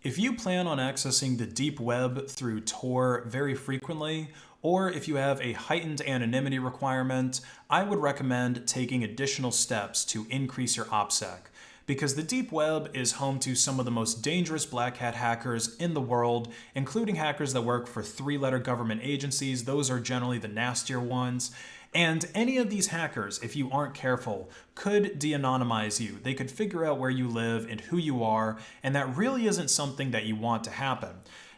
If you plan on accessing the deep web through Tor very frequently, or if you have a heightened anonymity requirement, I would recommend taking additional steps to increase your OPSEC, because the deep web is home to some of the most dangerous black hat hackers in the world, including hackers that work for three-letter government agencies. Those are generally the nastier ones. And any of these hackers, if you aren't careful, could de-anonymize you. They could figure out where you live and who you are, and that really isn't something that you want to happen.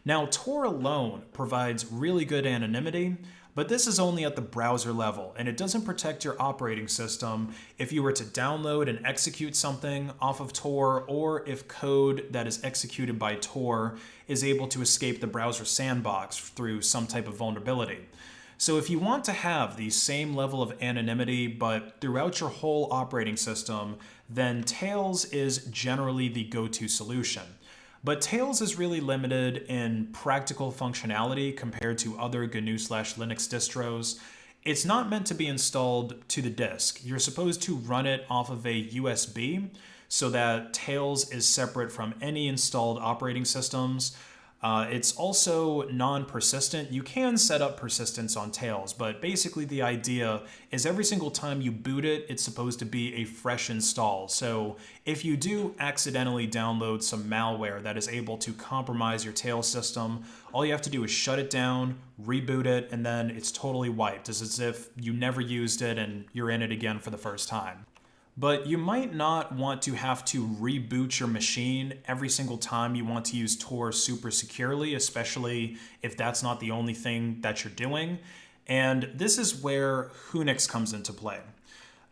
Now, Tor alone provides really good anonymity, but this is only at the browser level, and it doesn't protect your operating system if you were to download and execute something off of Tor, or if code that is executed by Tor is able to escape the browser sandbox through some type of vulnerability. So if you want to have the same level of anonymity but throughout your whole operating system, then Tails is generally the go-to solution. But Tails is really limited in practical functionality compared to other GNU/Linux distros. It's not meant to be installed to the disk. You're supposed to run it off of a USB so that Tails is separate from any installed operating systems. It's also non-persistent. You can set up persistence on Tails, but basically the idea is every single time you boot it, it's supposed to be a fresh install. So if you do accidentally download some malware that is able to compromise your Tails system, all you have to do is shut it down, reboot it, and then it's totally wiped. It's as if you never used it and you're in it again for the first time. But you might not want to have to reboot your machine every single time you want to use Tor super securely, especially if that's not the only thing that you're doing. And this is where Whonix comes into play.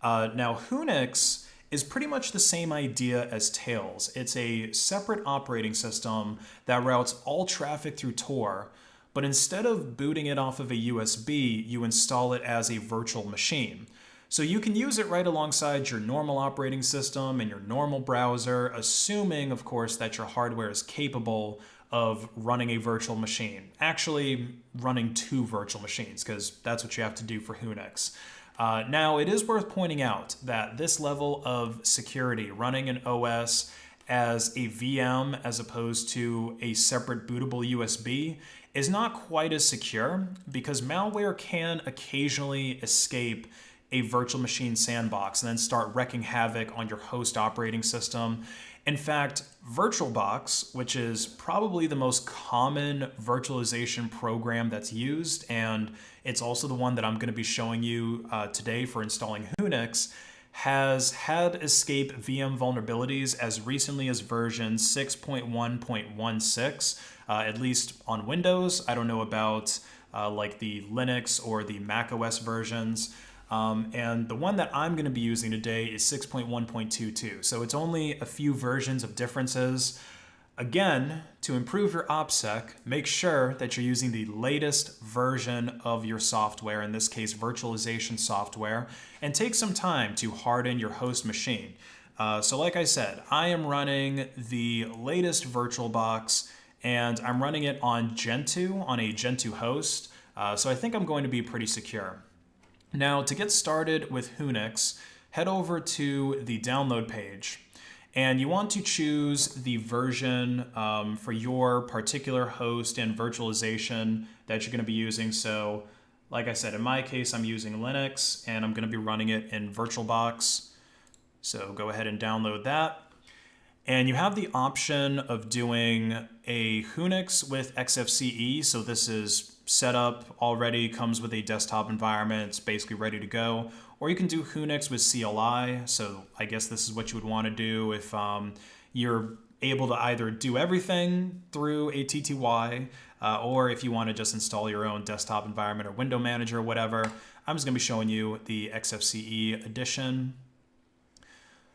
Now, Whonix is pretty much the same idea as Tails. It's a separate operating system that routes all traffic through Tor, but instead of booting it off of a USB, you install it as a virtual machine. So you can use it right alongside your normal operating system and your normal browser, assuming, of course, that your hardware is capable of running a virtual machine. Actually, running two virtual machines, because that's what you have to do for Whonix. Now, it is worth pointing out that this level of security, running an OS as a VM as opposed to a separate bootable USB, is not quite as secure, because malware can occasionally escape a virtual machine sandbox and then start wreaking havoc on your host operating system. In fact, VirtualBox, which is probably the most common virtualization program that's used, and it's also the one that I'm going to be showing you today for installing Whonix, has had escape VM vulnerabilities as recently as version 6.1.16, at least on Windows. I don't know about like the Linux or the Mac OS versions. And the one that I'm going to be using today is 6.1.22. So it's only a few versions of differences. Again, to improve your OPSEC, make sure that you're using the latest version of your software, in this case virtualization software, and take some time to harden your host machine. So like I said, I am running the latest VirtualBox, and I'm running it on Gentoo, on a Gentoo host. So I think I'm going to be pretty secure. Now, to get started with Whonix, head over to the download page, and you want to choose the version for your particular host and virtualization that you're going to be using. So, like I said, in my case, I'm using Linux, and I'm going to be running it in VirtualBox. So go ahead and download that. And you have the option of doing a Whonix with XFCE. So this is set up already, comes with a desktop environment. It's basically ready to go. Or you can do Whonix with CLI. So I guess this is what you would want to do if you're able to either do everything through a TTY, or if you want to just install your own desktop environment or window manager or whatever. I'm just going to be showing you the XFCE edition.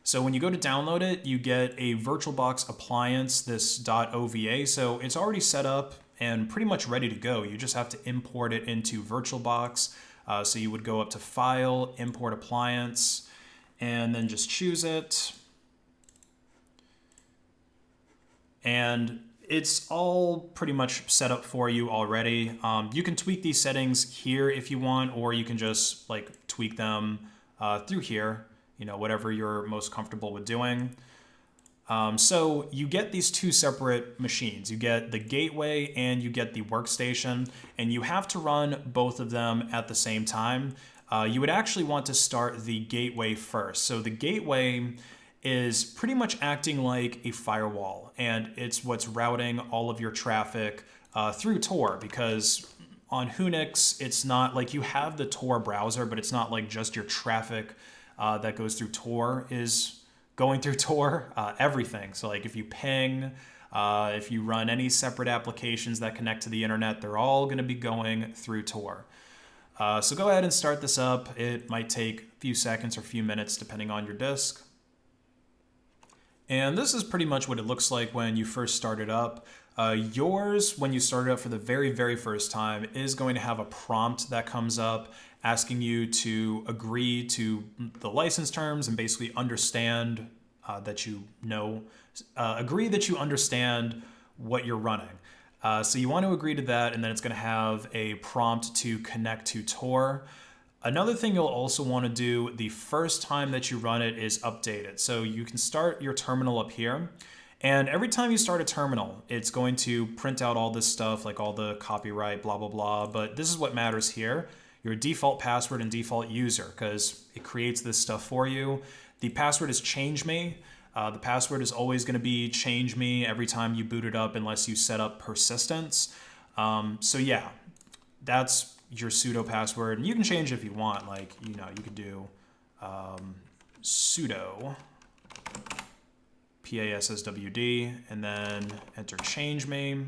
So when you go to download it, you get a VirtualBox appliance, this .ova. So it's already set up and pretty much ready to go. You just have to import it into VirtualBox. So you would go up to File, Import Appliance, and then just choose it. And it's all pretty much set up for you already. You can tweak these settings here if you want, or you can just like tweak them through here. You know, whatever you're most comfortable with doing. So you get these two separate machines. You get the gateway and you get the workstation, and you have to run both of them at the same time. You would actually want to start the gateway first. So the gateway is pretty much acting like a firewall, and it's what's routing all of your traffic through Tor, because on Whonix, it's not like you have the Tor browser, but it's not like just your traffic that goes through Tor is going through Tor, everything. So like if you ping, if you run any separate applications that connect to the internet, they're all going to be going through Tor. So go ahead and start this up. It might take a few seconds or a few minutes depending on your disk. And this is pretty much what it looks like when you first start it up. Yours, when you start it up for the very, very first time, is going to have a prompt that comes up asking you to agree to the license terms and basically understand that you know, agree that you understand what you're running. So you want to agree to that, and then it's going to have a prompt to connect to Tor. Another thing you'll also want to do the first time that you run it is update it. So you can start your terminal up here, and every time you start a terminal, it's going to print out all this stuff, like all the copyright, blah, blah, blah. But this is what matters here: your default password and default user, because it creates this stuff for you. The password is change me. The password is always going to be change me every time you boot it up unless you set up persistence. So yeah, that's your sudo password, and you can change it if you want. Like, you know, you could do sudo passwd and then enter change me.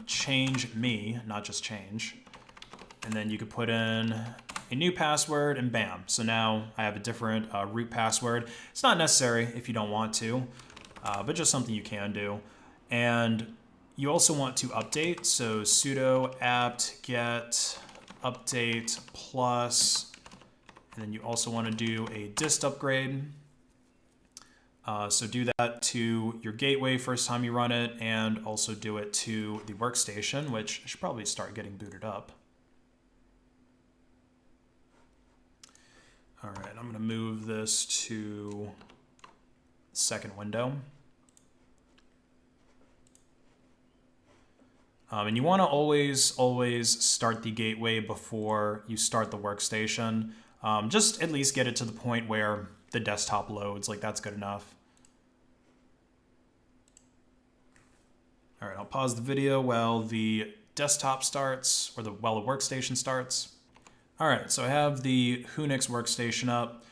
Change me, not just change. And then you could put in a new password, and bam. So now I have a different root password. It's not necessary if you don't want to, but just something you can do. And you also want to update. So sudo apt get update plus, and then you also want to do a dist upgrade. So do that to your gateway first time you run it, and also do it to the workstation, which should probably start getting booted up. All right, I'm going to move this to the second window. And you want to always start the gateway before you start the workstation. Just at least get it to the point where the desktop loads. Like, that's good enough. All right, I'll pause the video while the desktop starts, or while the workstation starts. All right, so I have the Whonix workstation up,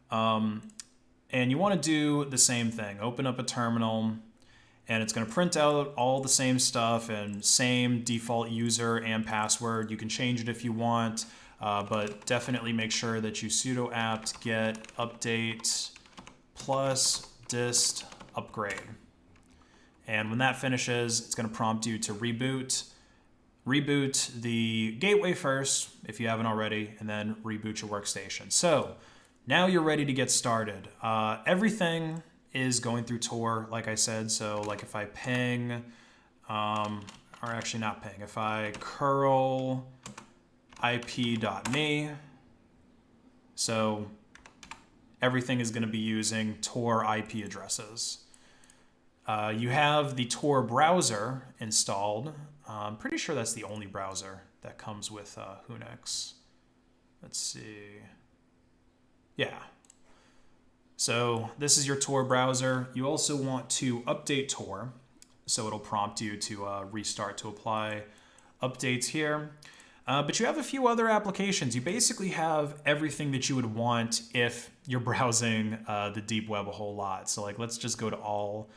and you want to do the same thing. Open up a terminal, and it's going to print out all the same stuff and same default user and password. You can change it if you want, but definitely make sure that you sudo apt get update plus dist upgrade. And when that finishes, it's going to prompt you to reboot. Reboot the gateway first, if you haven't already, and then reboot your workstation. So now you're ready to get started. Everything is going through Tor, like I said. So like if I ping, or actually not ping, if I curl ip.me, so everything is going to be using Tor IP addresses. You have the Tor browser installed. I'm pretty sure that's the only browser that comes with Whonix. Let's see. Yeah. So this is your Tor browser. You also want to update Tor, so it'll prompt you to restart to apply updates here. But you have a few other applications. You basically have everything that you would want if you're browsing the deep web a whole lot. So like, let's just go to all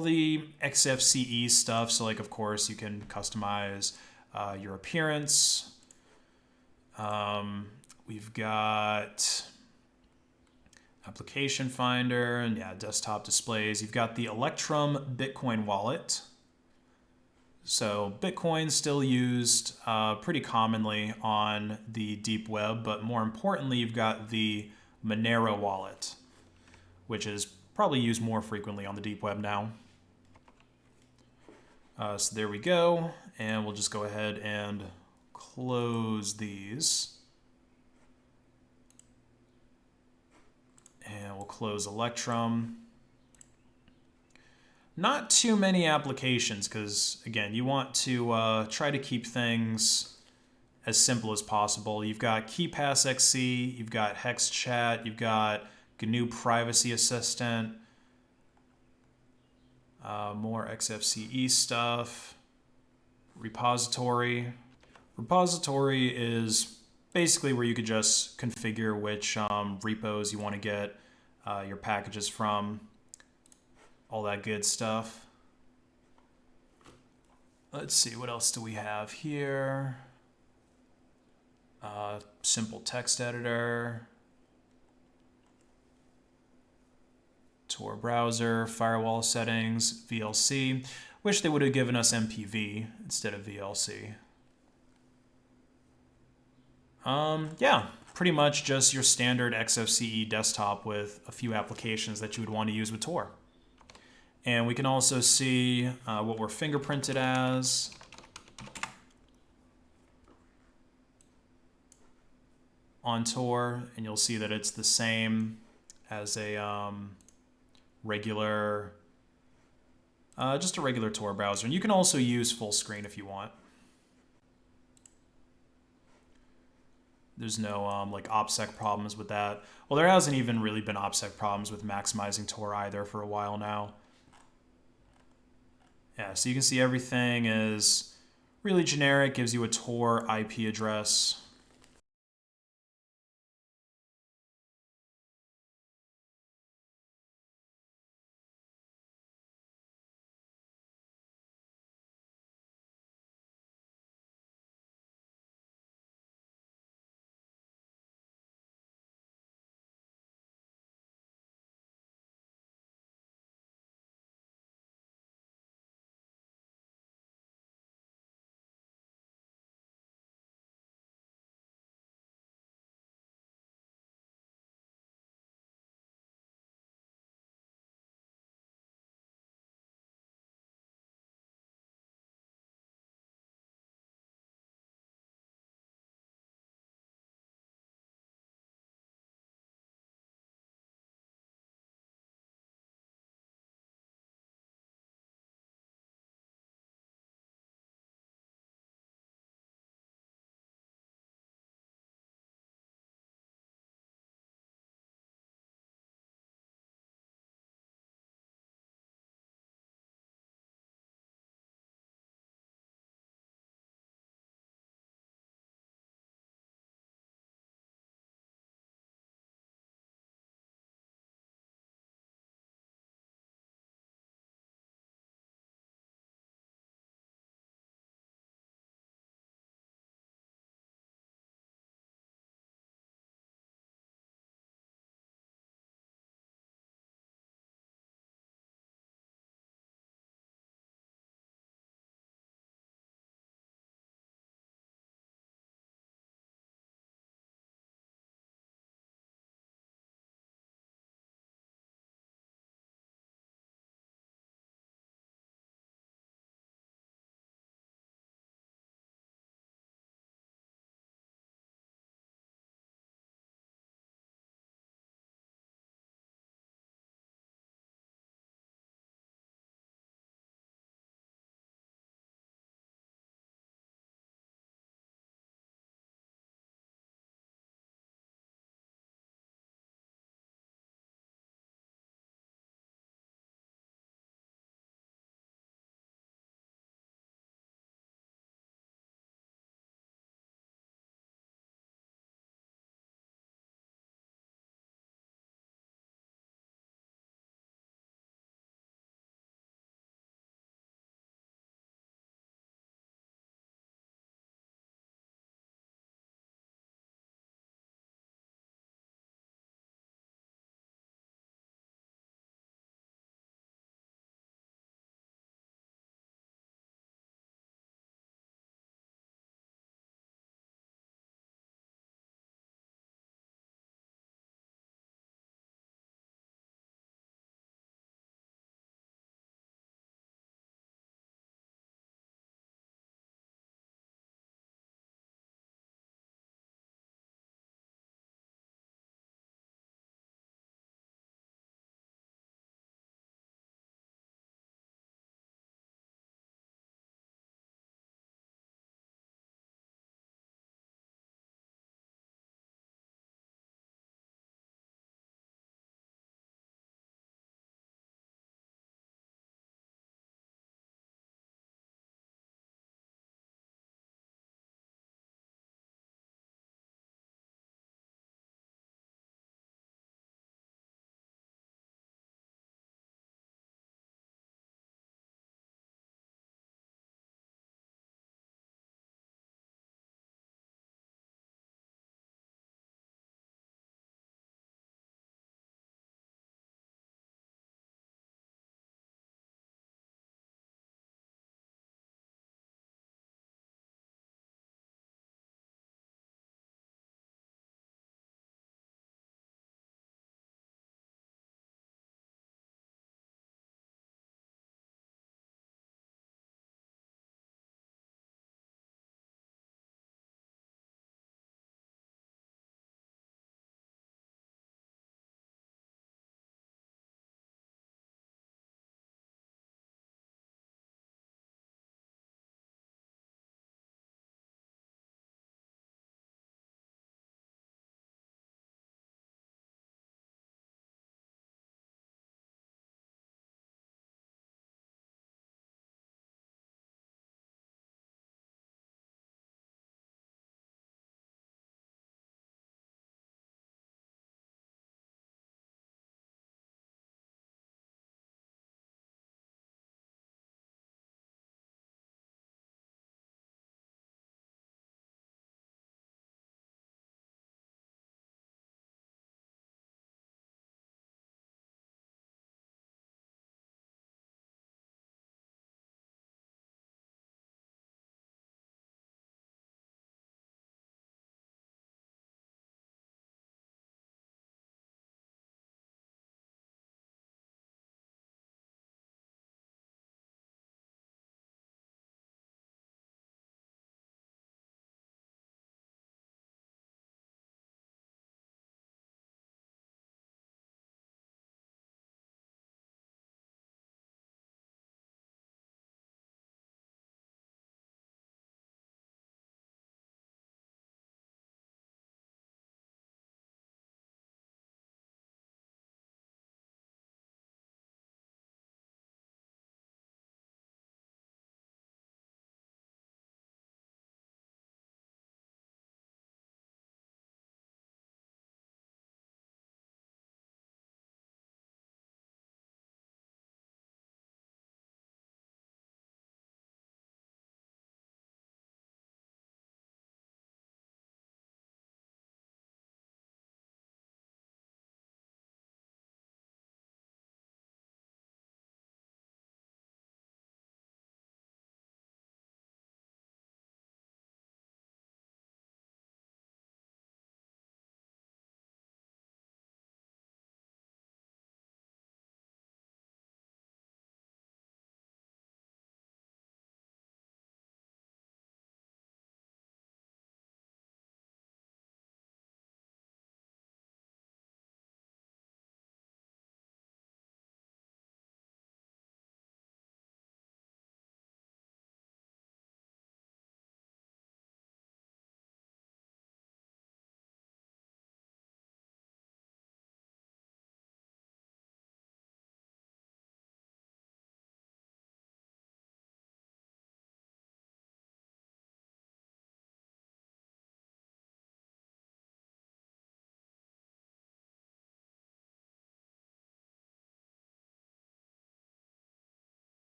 the XFCE stuff. So like, of course, you can customize your appearance. We've got application finder and yeah, desktop displays. You've got the Electrum Bitcoin wallet. So Bitcoin's still used pretty commonly on the deep web, but more importantly, you've got the Monero wallet, which is probably used more frequently on the deep web now. So there we go, and we'll just go ahead and close these. And we'll close Electrum. Not too many applications because, again, you want to try to keep things as simple as possible. You've got KeyPassXC, you've got HexChat, you've got GNU Privacy Assistant, more XFCE stuff, repository. Repository is basically where you could just configure which repos you want to get your packages from, all that good stuff. Let's see, what else do we have here? Simple text editor, Tor browser, firewall settings, VLC. Wish they would have given us MPV instead of VLC. Yeah, pretty much just your standard XFCE desktop with a few applications that you would want to use with Tor. And we can also see what we're fingerprinted as. On Tor, and you'll see that it's the same as a regular, just a regular Tor browser. And you can also use full screen if you want. There's no like OPSEC problems with that. Well, there hasn't even really been OPSEC problems with maximizing Tor either for a while now. Yeah, so you can see everything is really generic, gives you a Tor IP address.